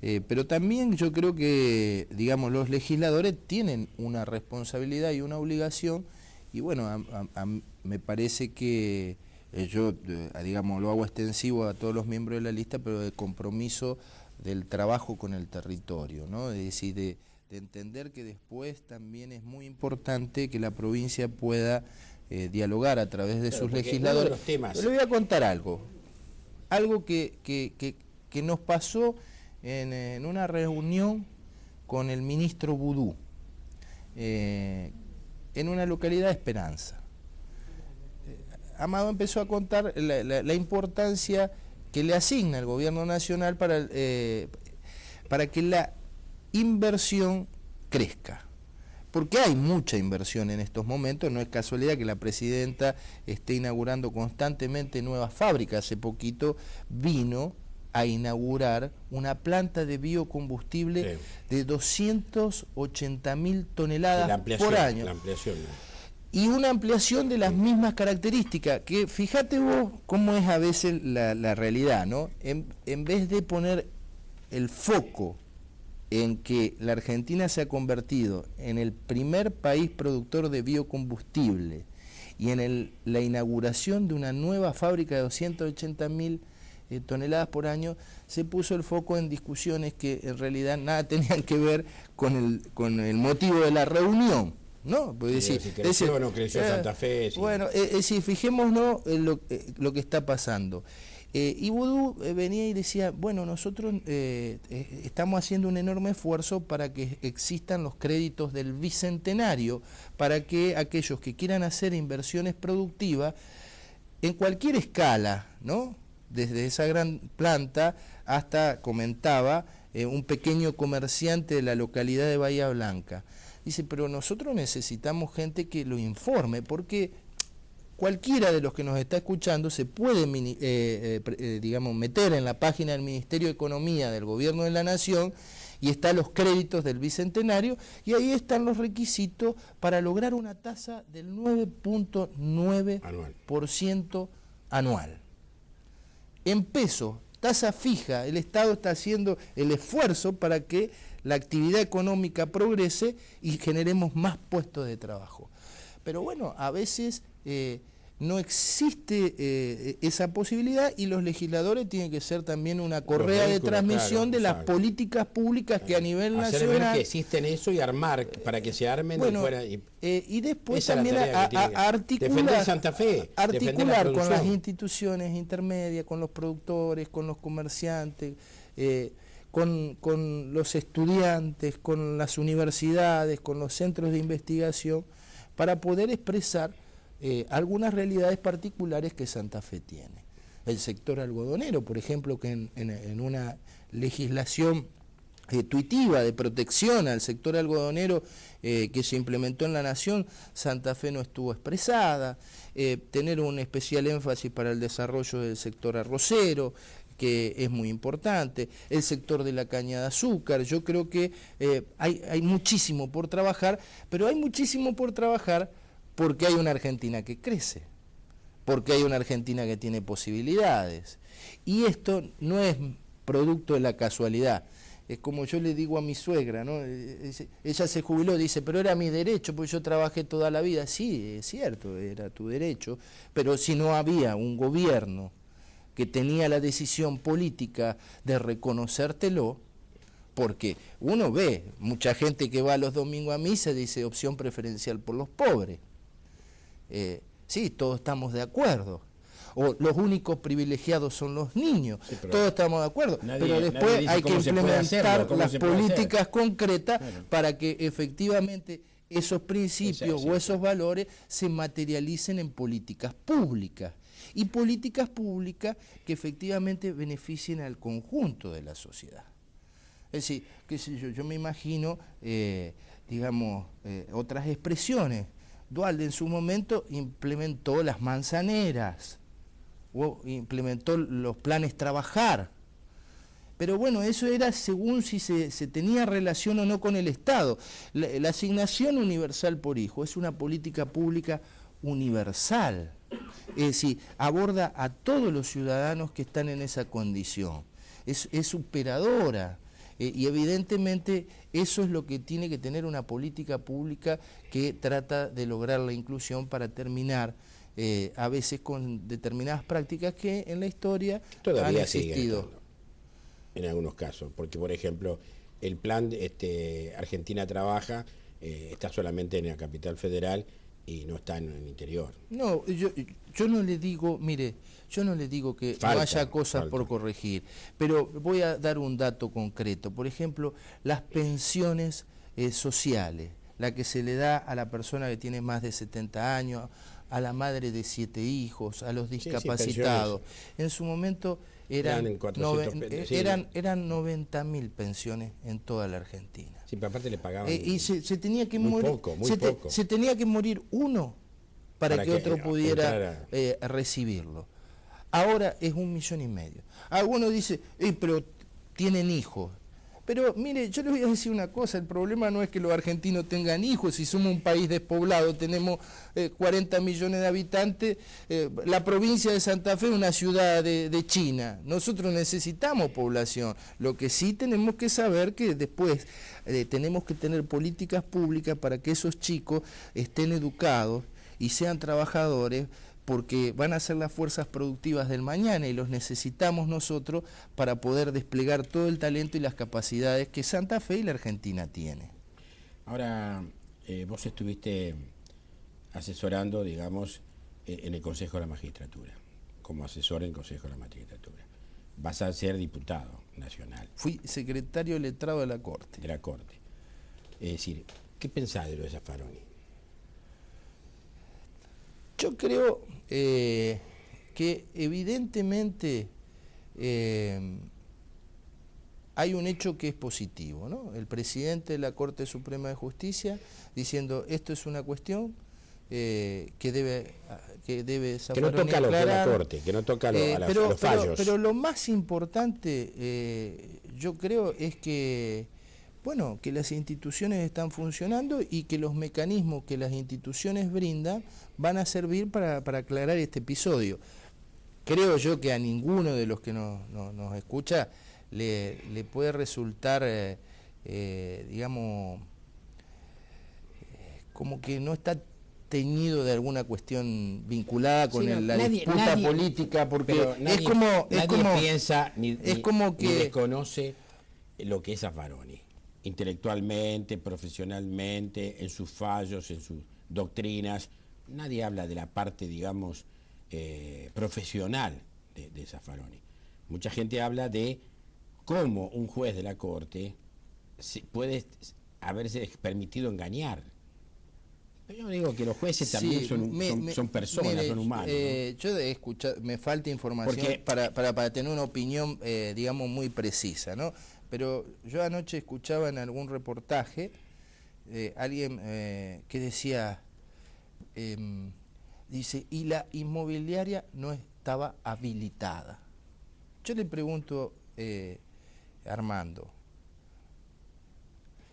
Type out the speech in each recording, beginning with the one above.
Pero también yo creo que, digamos, los legisladores tienen una responsabilidad y una obligación, y bueno, me parece que yo, digamos, lo hago extensivo a todos los miembros de la lista, pero de compromiso del trabajo con el territorio, ¿no? Es decir, de entender que después también es muy importante que la provincia pueda dialogar a través de sus legisladores. Le voy a contar algo que nos pasó en una reunión con el ministro Vudú, en una localidad de Esperanza. Amado empezó a contar la importancia que le asigna el gobierno nacional para que la inversión crezca. Porque hay mucha inversión en estos momentos, no es casualidad que la presidenta esté inaugurando constantemente nuevas fábricas. Hace poquito vino a inaugurar una planta de biocombustible de 280.000 toneladas por año. La ampliación, ¿no? Y una ampliación de las mismas características, que fíjate vos cómo es a veces la realidad, ¿no? En vez de poner el foco en que la Argentina se ha convertido en el primer país productor de biocombustible y en la inauguración de una nueva fábrica de 280.000 toneladas por año, se puso el foco en discusiones que en realidad nada tenían que ver con el motivo de la reunión, ¿no? Pues si creció o no creció Santa Fe. Sí. Bueno, si fijémonos en lo que está pasando. Y Vudú venía y decía, bueno, nosotros estamos haciendo un enorme esfuerzo para que existan los créditos del Bicentenario, para que aquellos que quieran hacer inversiones productivas en cualquier escala, ¿no? Desde esa gran planta hasta, comentaba, un pequeño comerciante de la localidad de Bahía Blanca. Dice, pero nosotros necesitamos gente que lo informe, porque cualquiera de los que nos está escuchando se puede, digamos, meter en la página del Ministerio de Economía del Gobierno de la Nación y están los créditos del Bicentenario, y ahí están los requisitos para lograr una tasa del 9.9% anual. En pesos, tasa fija, el Estado está haciendo el esfuerzo para que la actividad económica progrese y generemos más puestos de trabajo. Pero bueno, a veces no existe esa posibilidad, y los legisladores tienen que ser también una correa de transmisión de las políticas públicas que a nivel hacer nacional... ver que existen eso y armar, para que se armen. Bueno, y después también articular, Santa Fe, articular con las instituciones intermedias, con los productores, con los comerciantes, con los estudiantes, con las universidades, con los centros de investigación, para poder expresar algunas realidades particulares que Santa Fe tiene. El sector algodonero, por ejemplo, que en una legislación tuitiva de protección al sector algodonero que se implementó en la Nación, Santa Fe no estuvo expresada. Tener un especial énfasis para el desarrollo del sector arrocero, que es muy importante, el sector de la caña de azúcar. Yo creo que hay muchísimo por trabajar, pero hay muchísimo por trabajar porque hay una Argentina que crece, porque hay una Argentina que tiene posibilidades. Y esto no es producto de la casualidad. Es como yo le digo a mi suegra, ¿no? Ella se jubiló, dice, pero era mi derecho, porque yo trabajé toda la vida. Sí, es cierto, era tu derecho, pero si no había un gobierno que tenía la decisión política de reconocértelo, porque uno ve mucha gente que va los domingos a misa y dice opción preferencial por los pobres. Sí, todos estamos de acuerdo. O los únicos privilegiados son los niños, sí, todos estamos de acuerdo, pero después hay que implementar las políticas concretas para que efectivamente esos principios o esos valores se materialicen en políticas públicas, y políticas públicas que efectivamente beneficien al conjunto de la sociedad. Es decir, qué sé yo me imagino, digamos, otras expresiones. Duhalde en su momento implementó las manzaneras, o implementó los planes trabajar, pero bueno, eso era según si se tenía relación o no con el Estado. La asignación universal por hijo es una política pública universal, es decir, aborda a todos los ciudadanos que están en esa condición, es superadora, Y evidentemente eso es lo que tiene que tener una política pública que trata de lograr la inclusión para terminar a veces con determinadas prácticas que en la historia todavía han existido. En algunos casos, porque por ejemplo el plan Argentina Trabaja está solamente en la capital federal y no está en el interior. No, yo no le digo, mire, yo no le digo que no haya cosas por corregir, pero voy a dar un dato concreto. Por ejemplo, las pensiones sociales, la que se le da a la persona que tiene más de 70 años, a la madre de 7 hijos, a los discapacitados. En su momento eran 90.000 pensiones en toda la Argentina. Sí, pero aparte le pagaban y se tenía que morir, se tenía que morir uno para que otro pudiera recibirlo. Ahora es 1,5 millones. Algunos dicen, pero tienen hijos. Pero mire, yo les voy a decir una cosa, el problema no es que los argentinos tengan hijos, si somos un país despoblado, tenemos 40 millones de habitantes, la provincia de Santa Fe es una ciudad de China, nosotros necesitamos población, lo que sí tenemos que saber que después tenemos que tener políticas públicas para que esos chicos estén educados y sean trabajadores, porque van a ser las fuerzas productivas del mañana y los necesitamos nosotros para poder desplegar todo el talento y las capacidades que Santa Fe y la Argentina tiene. Ahora, vos estuviste asesorando, digamos, en el Consejo de la Magistratura, como asesor en el Consejo de la Magistratura. Vas a ser diputado nacional. Fui secretario letrado de la Corte. De la Corte. Es decir, ¿qué pensás de lo de Zaffaroni? Yo creo que evidentemente hay un hecho que es positivo, ¿no? El presidente de la Corte Suprema de Justicia diciendo esto es una cuestión que debe Zaffaroni, que no toca lo que la Corte, que no toca los fallos. Pero lo más importante yo creo es que bueno, que las instituciones están funcionando y que los mecanismos que las instituciones brindan van a servir para aclarar este episodio. Creo yo que a ninguno de los que nos escucha le puede resultar, digamos, como que no está teñido de alguna cuestión vinculada con la disputa política, porque nadie piensa ni desconoce lo que es Zaffaroni. Intelectualmente, profesionalmente, en sus fallos, en sus doctrinas. Nadie habla de la parte, digamos, profesional de Zaffaroni. Mucha gente habla de cómo un juez de la Corte puede haberse permitido engañar. Pero yo digo que los jueces también son personas, mire, son humanos. ¿no? Yo he escuchado, me falta información para tener una opinión, digamos, muy precisa, ¿no? Pero yo anoche escuchaba en algún reportaje alguien que decía, dice, y la inmobiliaria no estaba habilitada. Yo le pregunto, Armando,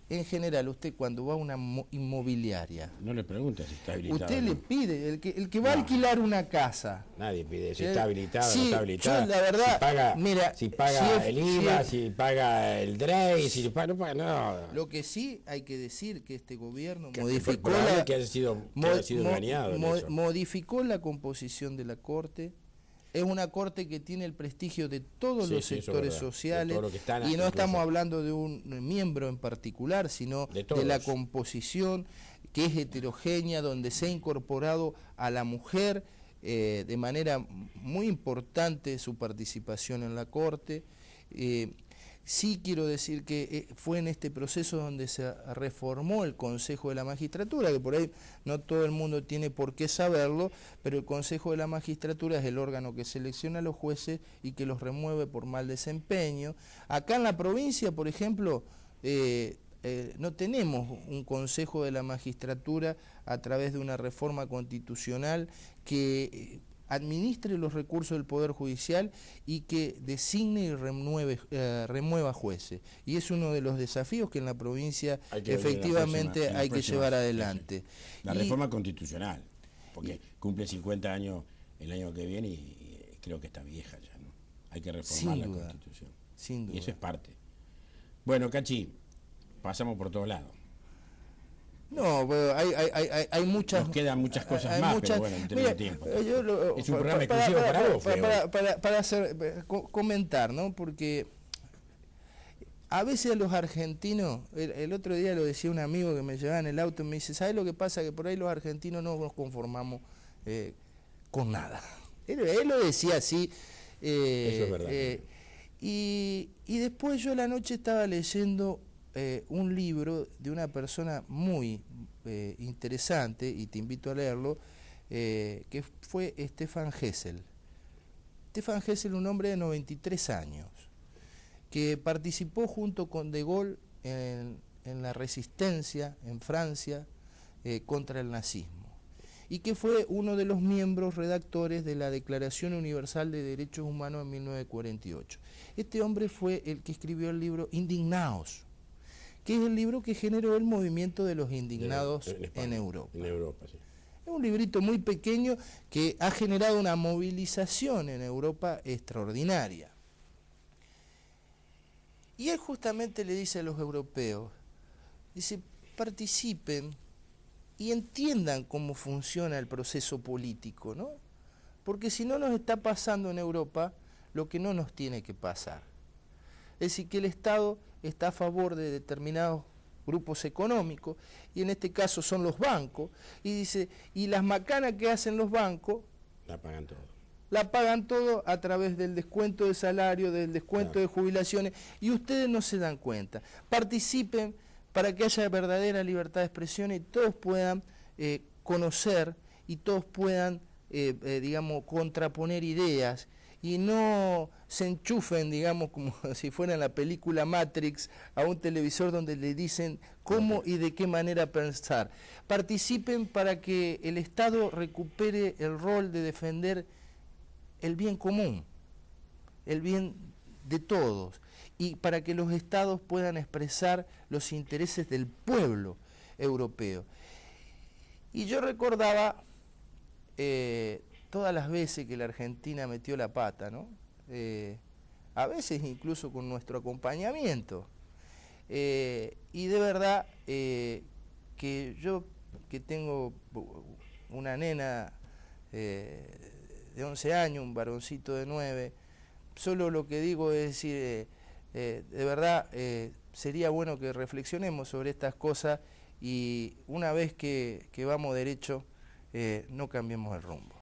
en general, usted cuando va a una inmobiliaria... No le pregunta si está habilitada. Usted le pide, el que va a alquilar una casa... Nadie pide si está habilitada o no está habilitada. Yo, la verdad, si paga el IVA, si paga el DREI, si paga, no paga nada. Lo que sí hay que decir que este gobierno modificó la composición de la Corte. Es una Corte que tiene el prestigio de todos los sectores sociales y no estamos hablando de un miembro en particular, sino de la composición que es heterogénea, donde se ha incorporado a la mujer de manera muy importante su participación en la Corte. Sí quiero decir que fue en este proceso donde se reformó el Consejo de la Magistratura, que por ahí no todo el mundo tiene por qué saberlo, pero el Consejo de la Magistratura es el órgano que selecciona a los jueces y que los remueve por mal desempeño. Acá en la provincia, por ejemplo, no tenemos un Consejo de la Magistratura a través de una reforma constitucional que administre los recursos del Poder Judicial y que designe y remueva jueces. Y es uno de los desafíos que en la provincia efectivamente hay que llevar adelante. La reforma constitucional, porque cumple 50 años el año que viene y creo que está vieja ya, ¿no? Hay que reformar la Constitución. Sin duda. Y eso es parte. Bueno, Cachi, pasamos por todos lados. No, hay muchas... Nos quedan muchas cosas más, pero bueno, no tenemos tiempo. Es un programa exclusivo para hacer, comentar, ¿no? Porque a veces los argentinos, el otro día lo decía un amigo que me llevaba en el auto y me dice, ¿sabes lo que pasa? Que por ahí los argentinos no nos conformamos con nada. Él lo decía así. Eso es verdad. Y después yo la noche estaba leyendo un libro de una persona muy interesante, y te invito a leerlo, que fue Stefan Hessel. Stefan Hessel, un hombre de 93 años, que participó junto con De Gaulle en la resistencia en Francia contra el nazismo, y que fue uno de los miembros redactores de la Declaración Universal de Derechos Humanos en 1948. Este hombre fue el que escribió el libro Indignaos, que es el libro que generó el movimiento de los indignados en Europa. En Europa, sí. Es un librito muy pequeño que ha generado una movilización en Europa extraordinaria. Y él justamente le dice a los europeos, dice, participen y entiendan cómo funciona el proceso político, ¿no? Porque si no nos está pasando en Europa lo que no nos tiene que pasar. Es decir, que el Estado está a favor de determinados grupos económicos, y en este caso son los bancos, y dice, y las macanas que hacen los bancos, la pagan todo. La pagan todo a través del descuento de salario, del descuento de jubilaciones, y ustedes no se dan cuenta. Participen para que haya verdadera libertad de expresión y todos puedan conocer y todos puedan, digamos, contraponer ideas y no se enchufen, digamos, como si fuera en la película Matrix, a un televisor donde le dicen cómo y de qué manera pensar. Participen para que el Estado recupere el rol de defender el bien común, el bien de todos, y para que los estados puedan expresar los intereses del pueblo europeo. Y yo recordaba todas las veces que la Argentina metió la pata, ¿no? A veces incluso con nuestro acompañamiento. Y de verdad que yo, que tengo una nena de 11 años, un varoncito de 9, solo lo que digo es decir, de verdad sería bueno que reflexionemos sobre estas cosas y una vez que vamos derecho, no cambiemos el rumbo.